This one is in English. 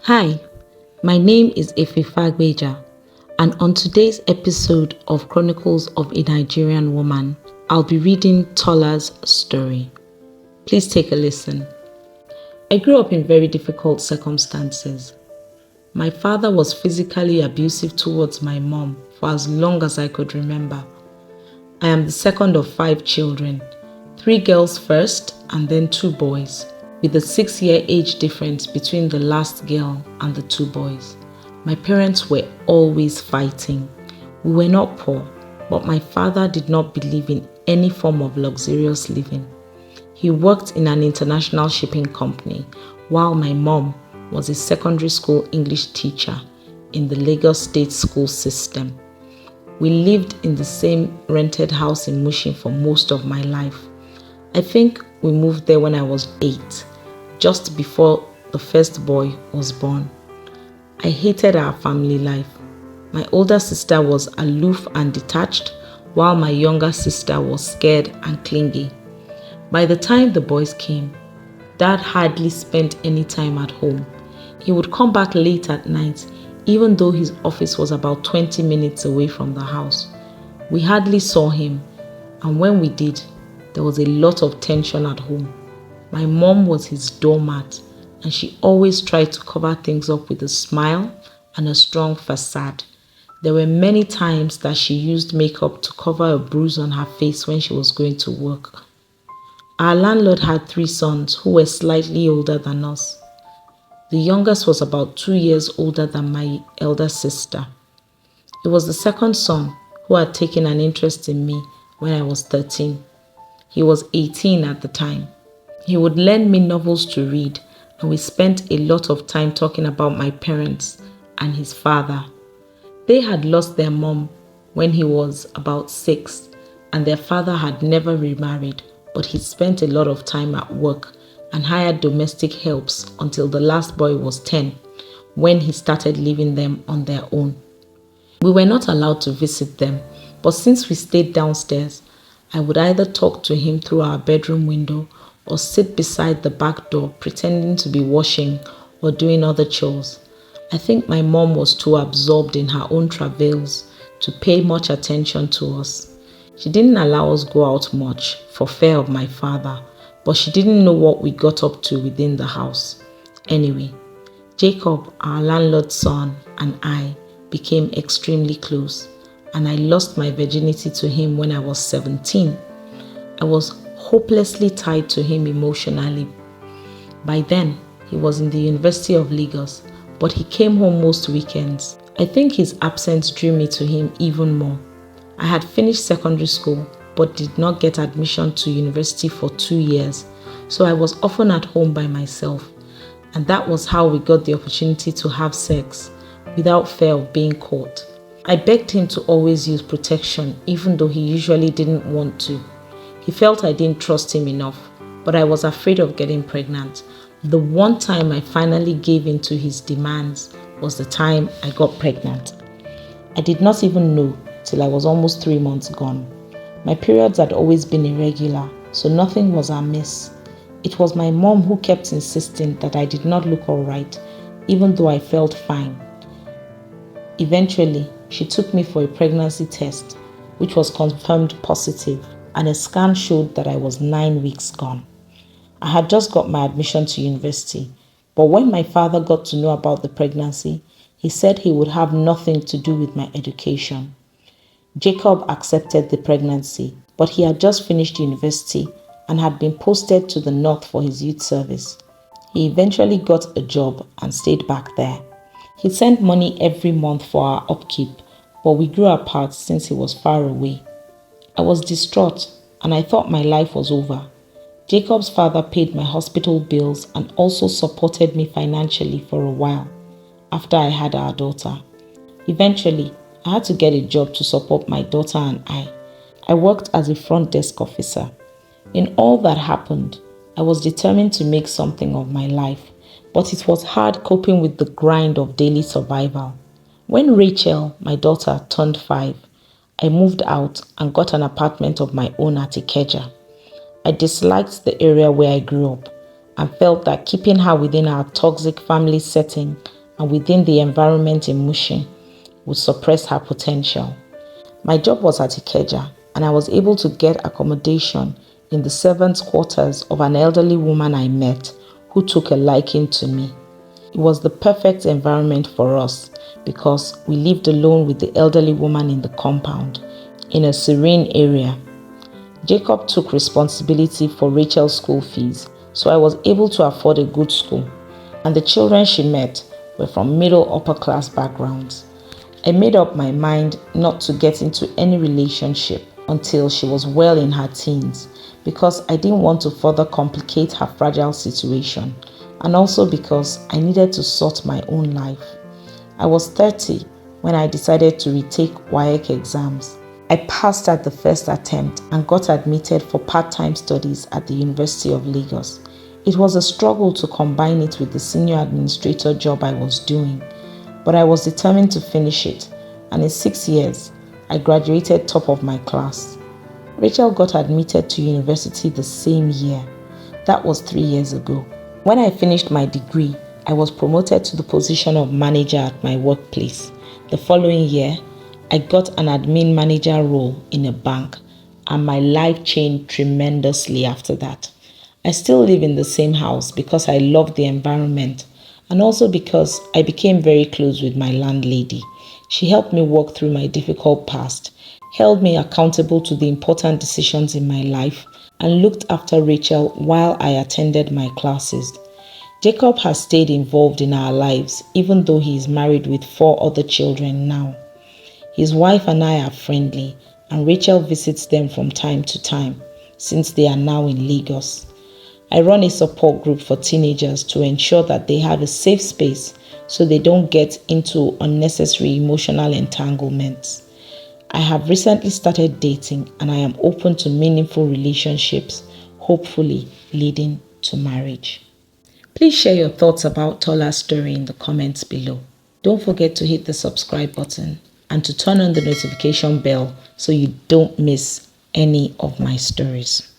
Hi, my name is Fagbeja, and on today's episode of Chronicles of a Nigerian Woman, I'll be reading Tola's story. Please take a listen. I grew up in very difficult circumstances. My father was physically abusive towards my mom for as long as I could remember. I am the second of 5 children, 3 girls first and then 2 boys, with a 6-year age difference between the last girl and the 2 boys. My parents were always fighting. We were not poor, but my father did not believe in any form of luxurious living. He worked in an international shipping company, while my mom was a secondary school English teacher in the Lagos State school system. We lived in the same rented house in Mushin for most of my life. I think we moved there when I was 8, just before the first boy was born. I hated our family life. My older sister was aloof and detached, while my younger sister was scared and clingy. By the time the boys came, Dad hardly spent any time at home. He would come back late at night, even though his office was about 20 minutes away from the house. We hardly saw him, and when we did, there was a lot of tension at home. My mom was his doormat, and she always tried to cover things up with a smile and a strong facade. There were many times that she used makeup to cover a bruise on her face when she was going to work. Our landlord had 3 sons who were slightly older than us. The youngest was about 2 years older than my elder sister. It was the second son who had taken an interest in me when I was 13. He was 18 at the time. He would lend me novels to read, and we spent a lot of time talking about my parents and his father. They had lost their mom when he was about 6, and their father had never remarried, but he spent a lot of time at work and hired domestic helps until the last boy was 10, when he started leaving them on their own. We were not allowed to visit them, but since we stayed downstairs, I would either talk to him through our bedroom window or sit beside the back door pretending to be washing or doing other chores. I think my mom was too absorbed in her own travails to pay much attention to us. She didn't allow us go out much for fear of my father, but she didn't know what we got up to within the house. Anyway, Jacob, our landlord's son, and I became extremely close, and I lost my virginity to him when I was 17. I was hopelessly tied to him emotionally. By then, he was in the University of Lagos, but he came home most weekends. I think his absence drew me to him even more. I had finished secondary school, but did not get admission to university for 2 years, so I was often at home by myself, and that was how we got the opportunity to have sex without fear of being caught. I begged him to always use protection, even though he usually didn't want to. He felt I didn't trust him enough, but I was afraid of getting pregnant. The one time I finally gave in to his demands was the time I got pregnant. I did not even know till I was almost 3 months gone. My periods had always been irregular, so nothing was amiss. It was my mom who kept insisting that I did not look alright, even though I felt fine. Eventually, she took me for a pregnancy test, which was confirmed positive, and a scan showed that I was 9 weeks gone. I had just got my admission to university, but when my father got to know about the pregnancy, he said he would have nothing to do with my education. Jacob accepted the pregnancy, but he had just finished university and had been posted to the north for his youth service. He eventually got a job and stayed back there. He sent money every month for our upkeep, but we grew apart since he was far away. I was distraught and I thought my life was over. Jacob's father paid my hospital bills and also supported me financially for a while after I had our daughter. Eventually, I had to get a job to support my daughter and I. I worked as a front desk officer. In all that happened, I was determined to make something of my life, but it was hard coping with the grind of daily survival. When Rachel, my daughter, turned 5, I moved out and got an apartment of my own at Ikeja. I disliked the area where I grew up and felt that keeping her within our toxic family setting and within the environment in Mushin would suppress her potential. My job was at Ikeja, and I was able to get accommodation in the servants' quarters of an elderly woman I met who took a liking to me. It was the perfect environment for us because we lived alone with the elderly woman in the compound, in a serene area. Jacob took responsibility for Rachel's school fees, so I was able to afford a good school, and the children she met were from middle upper class backgrounds. I made up my mind not to get into any relationship until she was well in her teens because I didn't want to further complicate her fragile situation, and also because I needed to sort my own life. I was 30 when I decided to retake WAEC exams. I passed at the first attempt and got admitted for part-time studies at the University of Lagos. It was a struggle to combine it with the senior administrator job I was doing, but I was determined to finish it, and in 6 years, I graduated top of my class. Rachel got admitted to university the same year. That was 3 years ago. When I finished my degree, I was promoted to the position of manager at my workplace. The following year, I got an admin manager role in a bank, and my life changed tremendously after that. I still live in the same house because I love the environment, and also because I became very close with my landlady. She helped me walk through my difficult past, held me accountable to the important decisions in my life, and looked after Rachel while I attended my classes. Jacob has stayed involved in our lives even though he is married with 4 other children now. His wife and I are friendly, and Rachel visits them from time to time since they are now in Lagos. I run a support group for teenagers to ensure that they have a safe space so they don't get into unnecessary emotional entanglements. I have recently started dating, and I am open to meaningful relationships, hopefully leading to marriage. Please share your thoughts about Tola's story in the comments below. Don't forget to hit the subscribe button and to turn on the notification bell so you don't miss any of my stories.